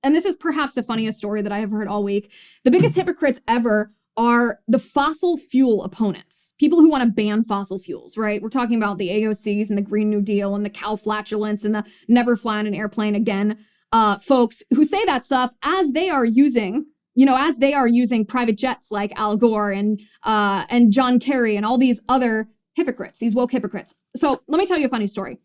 and this is perhaps the funniest story that I have heard all week, the biggest hypocrites ever are the fossil fuel opponents, people who want to ban fossil fuels, right? We're talking about the AOCs and the Green New Deal and the cow flatulence and the never fly on an airplane again, folks who say that stuff as they are using, private jets like Al Gore and John Kerry and all these other hypocrites, these woke hypocrites. So let me tell you a funny story.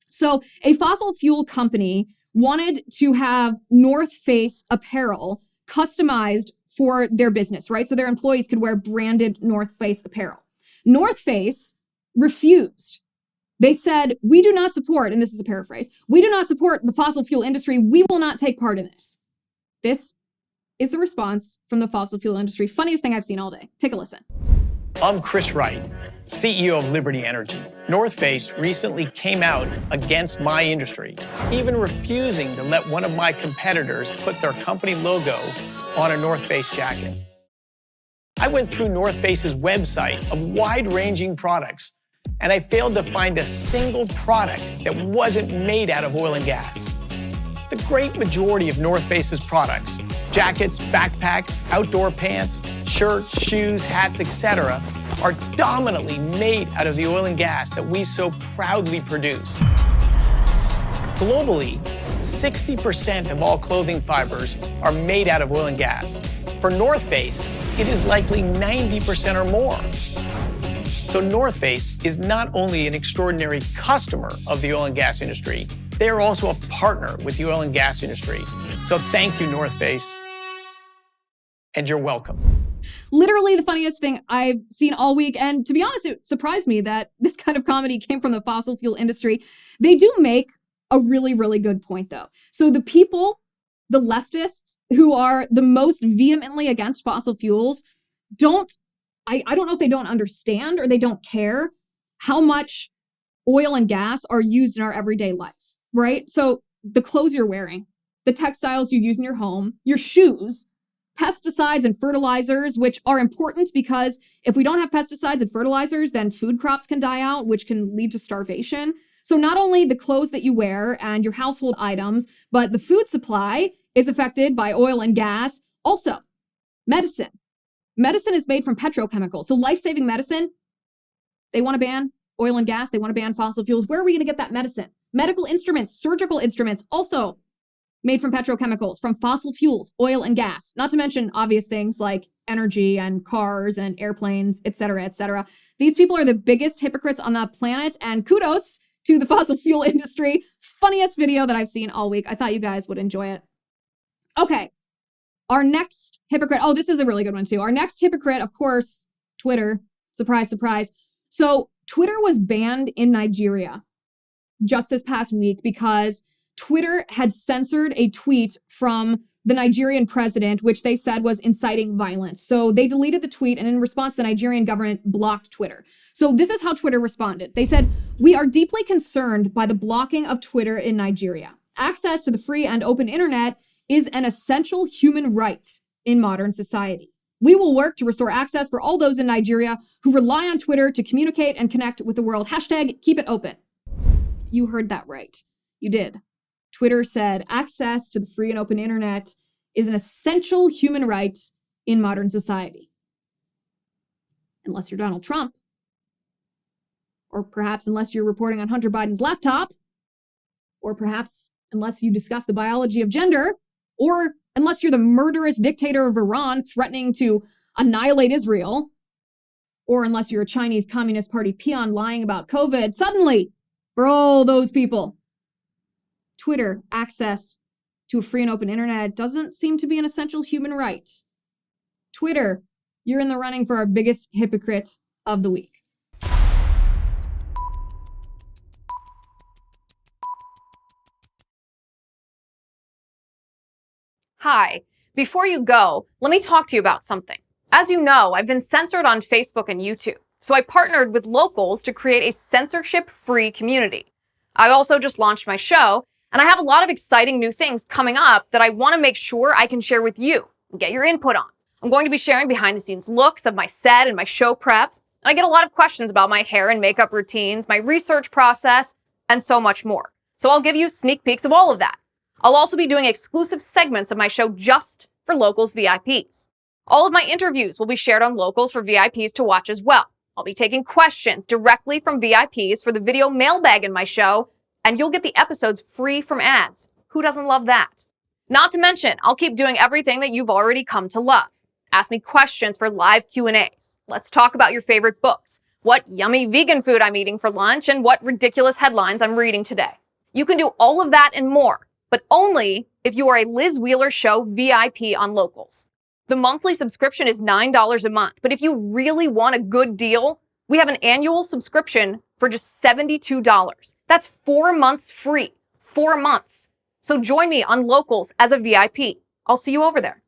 So a fossil fuel company wanted to have North Face apparel customized for their business, right? So their employees could wear branded North Face apparel. North Face refused. They said, we do not support, and this is a paraphrase, we do not support the fossil fuel industry. We will not take part in this. This is the response from the fossil fuel industry. Funniest thing I've seen all day. Take a listen. I'm Chris Wright, CEO of Liberty Energy. North Face recently came out against my industry, even refusing to let one of my competitors put their company logo on a North Face jacket. I went through North Face's website of wide-ranging products, and I failed to find a single product that wasn't made out of oil and gas. The great majority of North Face's products, jackets, backpacks, outdoor pants, shirts, shoes, hats, etc., are dominantly made out of the oil and gas that we so proudly produce. Globally, 60% of all clothing fibers are made out of oil and gas. For North Face, it is likely 90% or more. So North Face is not only an extraordinary customer of the oil and gas industry, they are also a partner with the oil and gas industry. So thank you, North Face, and you're welcome. Literally the funniest thing I've seen all week. And to be honest, it surprised me that this kind of comedy came from the fossil fuel industry. They do make a really, really good point, though. So the people, the leftists who are the most vehemently against fossil fuels, I don't know if they don't understand or they don't care how much oil and gas are used in our everyday life, right? So the clothes you're wearing, the textiles you use in your home, your shoes, pesticides and fertilizers, which are important because if we don't have pesticides and fertilizers, then food crops can die out, which can lead to starvation. So not only the clothes that you wear and your household items, but the food supply is affected by oil and gas. Also, medicine. Medicine is made from petrochemicals. So life-saving medicine, they want to ban oil and gas. They want to ban fossil fuels. Where are we going to get that medicine? Medical instruments, surgical instruments, also made from petrochemicals, from fossil fuels, oil and gas, not to mention obvious things like energy and cars and airplanes, et cetera, et cetera. These people are the biggest hypocrites on the planet, and kudos to the fossil fuel industry. Funniest video that I've seen all week. I thought you guys would enjoy it. Okay, our next hypocrite. Oh, this is a really good one too. Our next hypocrite, of course, Twitter. Surprise, surprise. So Twitter was banned in Nigeria just this past week because Twitter had censored a tweet from the Nigerian president, which they said was inciting violence. So they deleted the tweet, and in response, the Nigerian government blocked Twitter. So this is how Twitter responded. They said, "We are deeply concerned by the blocking of Twitter in Nigeria. Access to the free and open internet is an essential human right in modern society. We will work to restore access for all those in Nigeria who rely on Twitter to communicate and connect with the world. Hashtag keep it open." You heard that right. You did. Twitter said access to the free and open internet is an essential human right in modern society. Unless you're Donald Trump. Or perhaps unless you're reporting on Hunter Biden's laptop. Or perhaps unless you discuss the biology of gender. Or unless you're the murderous dictator of Iran threatening to annihilate Israel. Or unless you're a Chinese Communist Party peon lying about COVID. Suddenly, for all those people, Twitter access to a free and open internet doesn't seem to be an essential human right. Twitter, you're in the running for our biggest hypocrite of the week. Hi. Before you go, let me talk to you about something. As you know, I've been censored on Facebook and YouTube, so I partnered with locals to create a censorship-free community. I also just launched my show, and I have a lot of exciting new things coming up that I want to make sure I can share with you and get your input on. I'm going to be sharing behind-the-scenes looks of my set and my show prep, and I get a lot of questions about my hair and makeup routines, my research process, and so much more. So I'll give you sneak peeks of all of that. I'll also be doing exclusive segments of my show just for Locals VIPs. All of my interviews will be shared on Locals for VIPs to watch as well. I'll be taking questions directly from VIPs for the video mailbag in my show, and you'll get the episodes free from ads. Who doesn't love that? Not to mention, I'll keep doing everything that you've already come to love. Ask me questions for live Q&As. Let's talk about your favorite books, what yummy vegan food I'm eating for lunch, and what ridiculous headlines I'm reading today. You can do all of that and more, but only if you are a Liz Wheeler Show VIP on Locals. The monthly subscription is $9 a month, but if you really want a good deal, we have an annual subscription for just $72. That's 4 months free. 4 months. So join me on Locals as a VIP. I'll see you over there.